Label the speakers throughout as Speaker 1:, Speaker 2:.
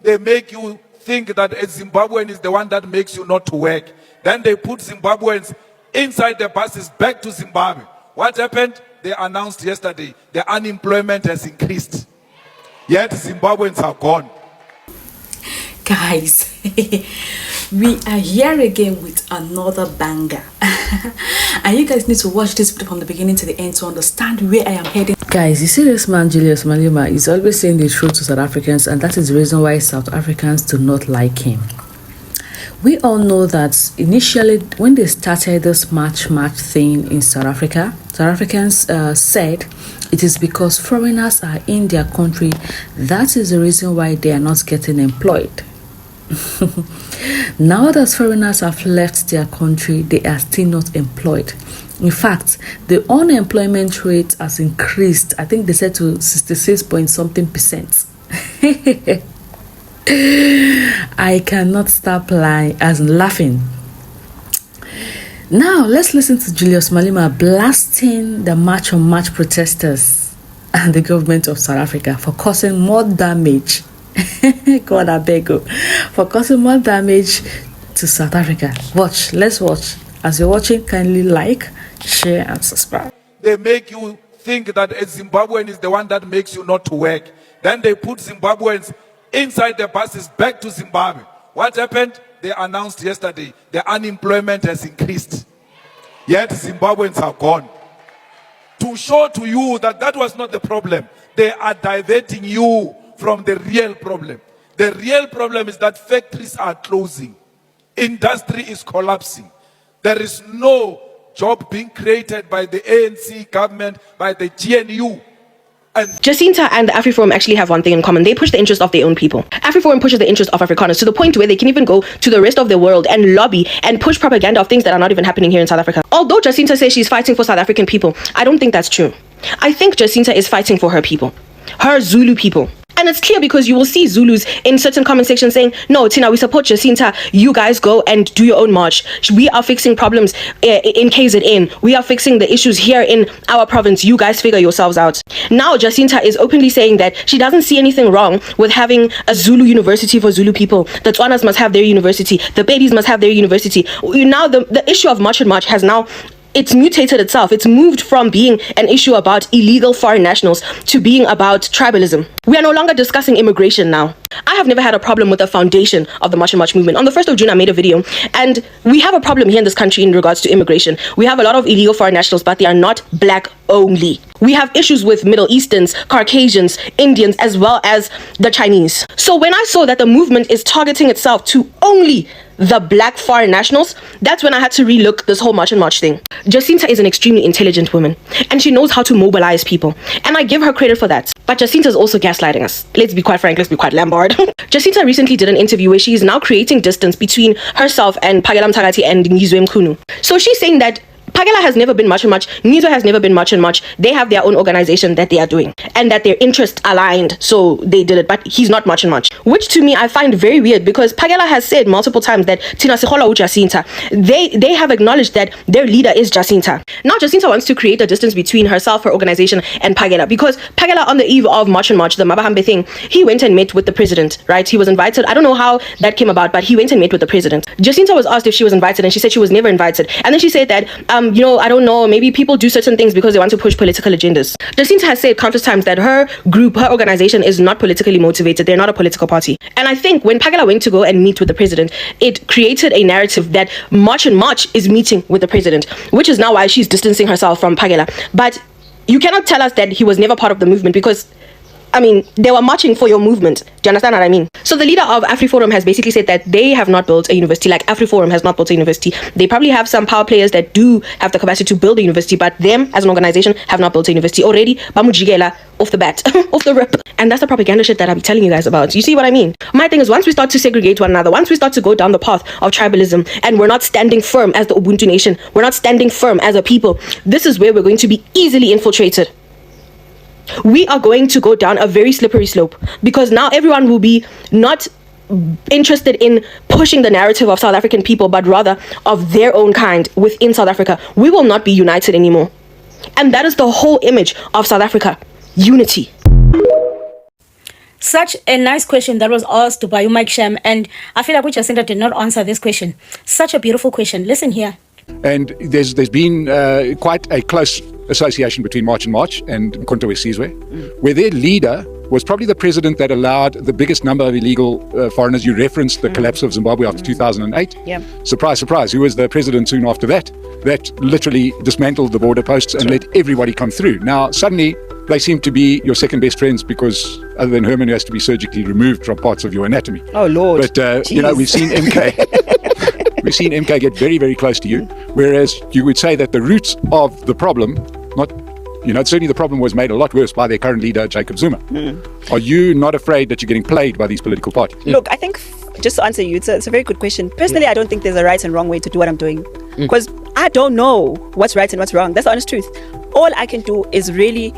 Speaker 1: they make you think that a Zimbabwean is the one that makes you not to work. Then they put Zimbabweans inside the buses back to Zimbabwe. What happened? They announced yesterday the unemployment has increased. Yet Zimbabweans are gone.
Speaker 2: Guys, we are here again with another banger. And you guys need to watch this video from the beginning to the end to understand where I am heading. Guys, you see this man Julius Malema is always saying the truth to South Africans, and that is the reason why South Africans do not like him. We all know that initially when they started this match thing in South Africa, South Africans said it is because foreigners are in their country. That is the reason why they are not getting employed. Now that foreigners have left their country, they are still not employed. In fact, the unemployment rate has increased. I think they said to 66 point something%. I cannot stop laughing. Now let's listen to Julius Malema blasting the March on March protesters and the government of South Africa for causing more damage. God, I beg you, for causing more damage to South Africa. Let's watch. As you're watching, kindly like, share, and subscribe.
Speaker 1: They make you think that a Zimbabwean is the one that makes you not to work. Then they put Zimbabweans inside the buses back to Zimbabwe. What happened? They announced yesterday the unemployment has increased. Yet Zimbabweans are gone. To show to you that that was not the problem, they are diverting you from the real problem. The real problem is that factories are closing. Industry is collapsing. There is no job being created by the ANC government, by the GNU.
Speaker 3: Jacinta and the AfriForum actually have one thing in common. They push the interest of their own people. AfriForum pushes the interest of Afrikaners to the point where they can even go to the rest of the world and lobby and push propaganda of things that are not even happening here in South Africa. Although Jacinta says she's fighting for South African people, I don't think that's true. I think Jacinta is fighting for her people, her Zulu people. And it's clear because you will see Zulus in certain comment sections saying, no, Tina, we support Jacinta. You guys go and do your own march. We are fixing problems in KZN. We are fixing the issues here in our province. You guys figure yourselves out. Now, Jacinta is openly saying that she doesn't see anything wrong with having a Zulu university for Zulu people. The Tswanas must have their university. The babies must have their university. Now, the issue of March and March has now... it's mutated itself. It's moved from being an issue about illegal foreign nationals to being about tribalism. We are no longer discussing immigration now. I have never had a problem with the foundation of the March and March movement. On the 1st of June, I made a video, and we have a problem here in this country in regards to immigration. We have a lot of illegal foreign nationals, but they are not black only. We have issues with Middle Easterns, Caucasians, Indians, as well as the Chinese. So when I saw that the movement is targeting itself to only the black foreign nationals, that's when I had to relook this whole March and March thing. Jacinta is an extremely intelligent woman, and she knows how to mobilize people, and I give her credit for that. But Jacinta is also gaslighting us. Let's be quite frank, let's be quite Lambard. Jacinta recently did an interview where she is now creating distance between herself and Phakela Mthakathi and Ngizwe Mkhunu. So she's saying that Phakela has never been March and March. Ngizwe has never been March and March. They have their own organization that they are doing, and that their interests aligned, so they did it. But he's not March and March, which to me I find very weird, because Phakela has said multiple times that Tina Sikhola Jacinta. They have acknowledged that their leader is Jacinta. Now Jacinta wants to create a distance between herself, her organization, and Phakela, because Phakela, on the eve of March and March, the Mabahambe thing, he went and met with the president, right? He was invited. I don't know how that came about, but he went and met with the president. Jacinta was asked if she was invited, and she said she was never invited. And then she said that I don't know, maybe people do certain things because they want to push political agendas. Jacinta has said countless times that her group, her organization is not politically motivated. They're not a political party. And I think when Phakela went to go and meet with the president, it created a narrative that March and March is meeting with the president, which is now why she's distancing herself from Phakela. But you cannot tell us that he was never part of the movement, because I mean, they were marching for your movement. Do you understand what I mean? So the leader of AfriForum has basically said that they have not built a university. Like, AfriForum has not built a university. They probably have some power players that do have the capacity to build a university, but them as an organization have not built a university already. Bamujigela off the bat, off the rip. And that's the propaganda shit that I'm telling you guys about. You see what I mean? My thing is, once we start to segregate one another, once we start to go down the path of tribalism, and we're not standing firm as the Ubuntu nation, we're not standing firm as a people, this is where we're going to be easily infiltrated. We are going to go down a very slippery slope, because now everyone will be not interested in pushing the narrative of South African people, but rather of their own kind within South Africa. We will not be united anymore. And that is the whole image of South Africa. Unity.
Speaker 4: Such a nice question that was asked by Mike Sham, and I feel like Jacinta did not answer this question. Such a beautiful question. Listen here.
Speaker 5: And there's been quite a close association between March and Mkhonto Sizwe, where their leader was probably the president that allowed the biggest number of illegal foreigners. You referenced the collapse of Zimbabwe after 2008.
Speaker 3: Yeah.
Speaker 5: Surprise, surprise. Who was the president soon after that? That literally dismantled the border posts and let everybody come through. Now, suddenly, they seem to be your second best friends because other than Herman, who has to be surgically removed from parts of your anatomy.
Speaker 3: Oh, Lord.
Speaker 5: But, we've seen MK. We've seen MK get very, very close to you, whereas you would say that the roots of the problem, certainly the problem was made a lot worse by their current leader, Jacob Zuma. Are you not afraid that you're getting played by these political parties?
Speaker 6: Look, I think, just to answer you, it's a very good question. Personally, I don't think there's a right and wrong way to do what I'm doing, because I don't know what's right and what's wrong. That's the honest truth. All I can do is really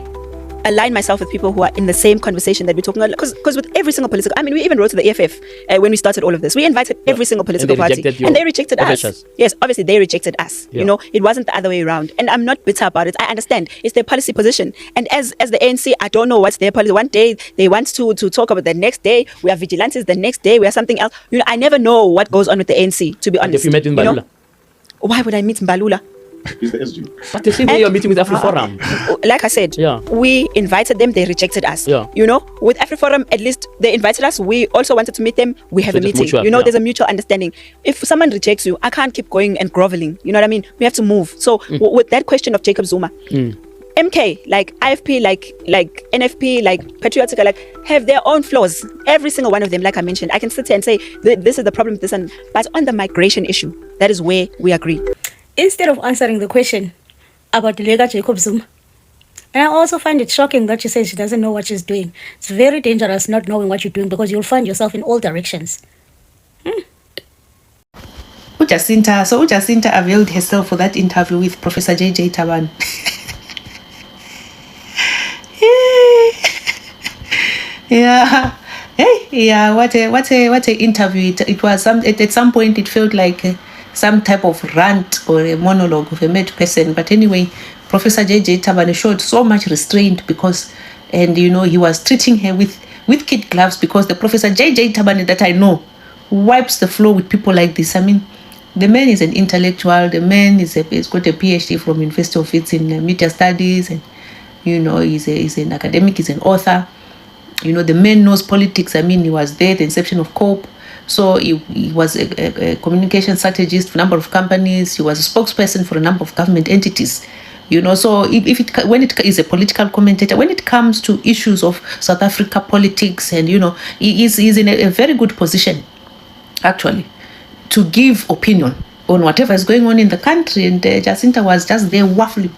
Speaker 6: align myself with people who are in the same conversation that we're talking about. Because with every single political, we even wrote to the EFF when we started all of this. We invited every single political party, and they rejected us. Yes, obviously they rejected us.
Speaker 7: Yeah.
Speaker 6: It wasn't the other way around, and I'm not bitter about it. I understand it's their policy position, and as the ANC, I don't know what's their policy. One day they want to talk about the nenext day we are vigilantes, the next day we are something else. I never know what goes on with the ANC, to be honest.
Speaker 7: If you met in Mbalula,
Speaker 6: why would I meet Mbalula?
Speaker 8: He's the SG.
Speaker 7: but the same way you're meeting with AfriForum.
Speaker 6: Like I said,
Speaker 7: Yeah.
Speaker 6: we invited them, they rejected us.
Speaker 7: Yeah.
Speaker 6: With AfriForum, at least they invited us. We also wanted to meet them. We have
Speaker 7: So
Speaker 6: a
Speaker 7: it's
Speaker 6: meeting.
Speaker 7: mutual, yeah.
Speaker 6: There's a mutual understanding. If someone rejects you, I can't keep going and groveling. You know what I mean? We have to move. So with that question of Jacob Zuma, MK, like IFP, like NFP, like Patriotica, like have their own flaws. Every single one of them, like I mentioned, I can sit here and say this is the problem with this, but on the migration issue, that is where we agree.
Speaker 4: Instead of answering the question about the Lega Jacob Zuma, and I also find it shocking that she says she doesn't know what she's doing. It's very dangerous not knowing what you're doing, because you'll find yourself in all directions.
Speaker 9: Jacinta availed herself for that interview with Professor JJ Taban. Yeah. Hey, yeah, what a interview it was. At some point it felt like some type of rant or a monologue of a mad person. But anyway, Professor JJ Taban showed so much restraint he was treating her with kid gloves, because the Professor JJ Taban that I know wipes the floor with people like this. The man is an intellectual. The man he's got a PhD from University of Leeds in media studies, and he's an academic, he's an author. The man knows politics. He was there at the inception of COPE. So he was a communication strategist for a number of companies. He was a spokesperson for a number of government entities. So when it is a political commentator, when it comes to issues of South Africa politics, and he's in a very good position, actually, to give opinion on whatever is going on in the country. And Jacinta was just there waffling.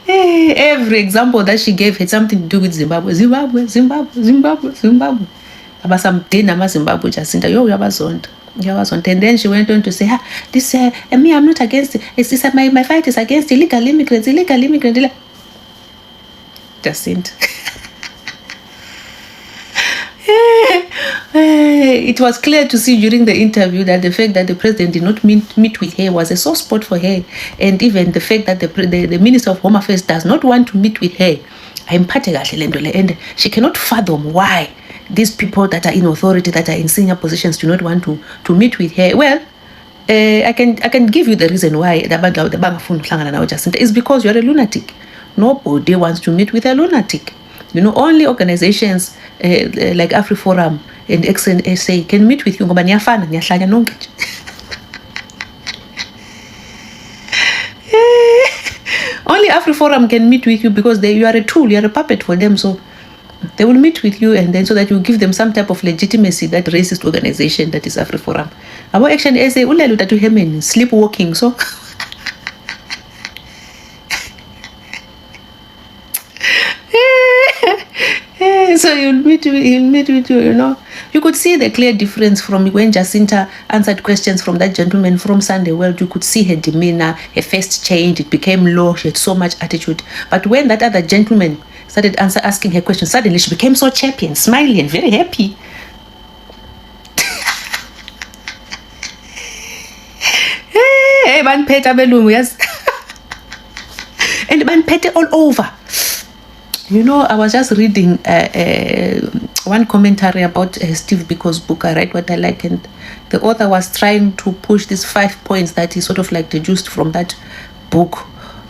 Speaker 9: Every example that she gave had something to do with Zimbabwe. Abasam Zimbabwe, Jacinta, and then she went on to say, I'm not against it. It's my fight is against illegal immigrants. Jacinta. It was clear to see during the interview that the fact that the president did not meet with her was a sore spot for her, and even the fact that the Minister of Home Affairs does not want to meet with her, and she cannot fathom why these people that are in authority, that are in senior positions, do not want to meet with her. Well, I can give you the reason why is because you're a lunatic. Nobody wants to meet with a lunatic. Only organizations like AfriForum and XNSA can meet with you. Only AfriForum can meet with you because you are a tool, you are a puppet for them. So they will meet with you, and then so that you give them some type of legitimacy, that racist organization that is AfriForum. About action essay, sleepwalking. So so he'll meet with you, You could see the clear difference from when Jacinta answered questions from that gentleman from Sunday World. You could see her demeanor, her face changed, it became low, she had so much attitude. But when that other gentleman started asking her questions, suddenly she became so chirpy and smiley and very happy. Hey, man, Peter Belum, yes. and maniphethe all over. You know, I was just reading one commentary about Steve Biko's book, I Write What I Like, and the author was trying to push these 5 points that he sort of like deduced from that book.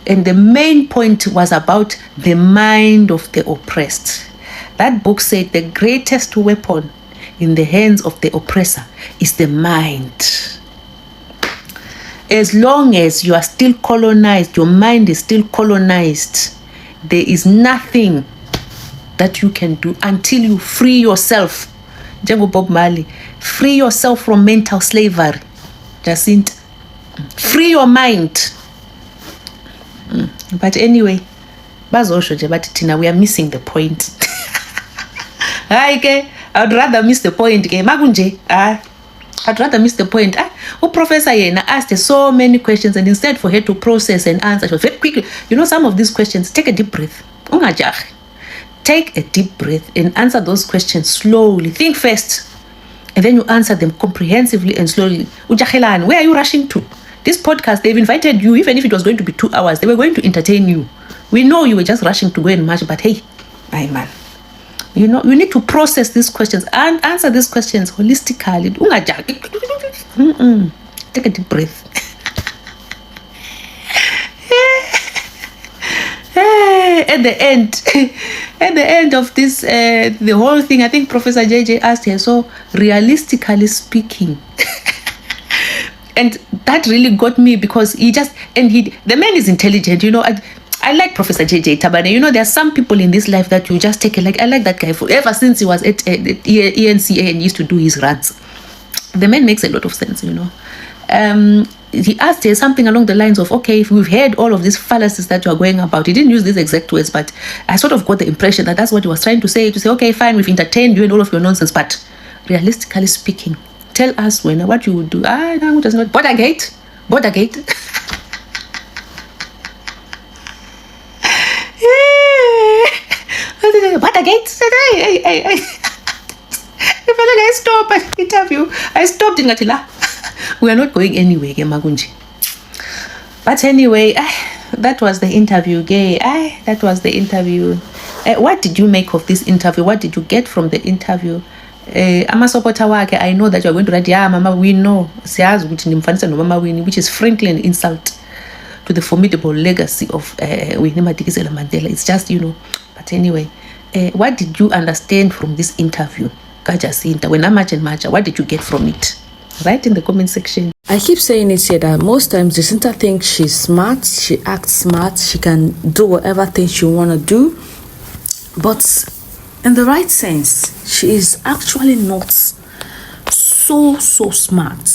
Speaker 9: And the main point was about the mind of the oppressed. That book said the greatest weapon in the hands of the oppressor is the mind. As long as you are still colonized, your mind is still colonized, there is nothing that you can do until you free yourself. Jango Bob Marley, free yourself from mental slavery. Jacinta, free your mind. But anyway, bazosho but Tina, we are missing the point. I'd rather miss the point. I'd rather miss the point. Professor Yena asked so many questions, and instead for her to process and answer, she was very quickly. You know, some of these questions, take a deep breath. Take a deep breath and answer those questions slowly. Think first, and then you answer them comprehensively and slowly. Ujakhelani, where are you rushing to? This podcast, they've invited you, even if it was going to be 2 hours, they were going to entertain you. We know you were just rushing to go and march, but hey, my man. You know, you need to process these questions and answer these questions holistically. Take a deep breath. At the end of this, the whole thing, I think Professor JJ asked her, so realistically speaking, and that really got me because the man is intelligent, you know. I like Professor JJ Tabane. You know, there are some people in this life that you just take it like, I like that guy ever since he was at ENCA and used to do his runs. The man makes a lot of sense, you know. He asked her something along the lines of, okay, if we've heard all of these fallacies that you are going about, he didn't use these exact words, but I sort of got the impression that that's what he was trying to say, okay, fine, we've entertained you and all of your nonsense, but realistically speaking, tell us what you would do. No, it does not. Bordergate. Stop an interview. I stopped in Gatila. We are not going anywhere, Magunji. But anyway, that was the interview, that was the interview. What did you make of this interview? What did you get from the interview? I know that you are going to write, Mama, we know, which is frankly an insult to the formidable legacy of Winnie Madikizela Mandela. It's just, you know. But anyway, what did you understand from this interview, Jacinta? When Macha, what did you get from it? Write in the comment section.
Speaker 2: I keep saying it here that most times Jacinta thinks she's smart, she acts smart, she can do whatever thing she want to do. But in the right sense, she is actually not so smart.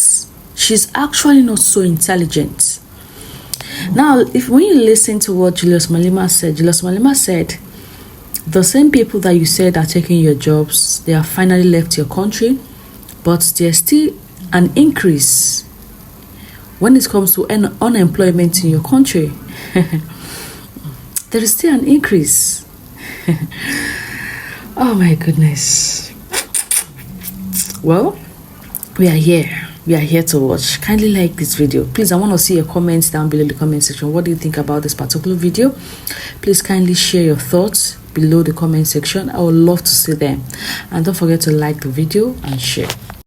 Speaker 2: She's actually not so intelligent. Now, when you listen to what Julius Malema said, the same people that you said are taking your jobs, they have finally left your country, but there's still an increase when it comes to unemployment in your country. There is still an increase. Oh my goodness. Well, we are here to watch. Kindly like this video. Please, I want to see your comments down below in the comment section. What do you think about this particular video? Please kindly share your thoughts below the comment section. I would love to see them. And don't forget to like the video and share.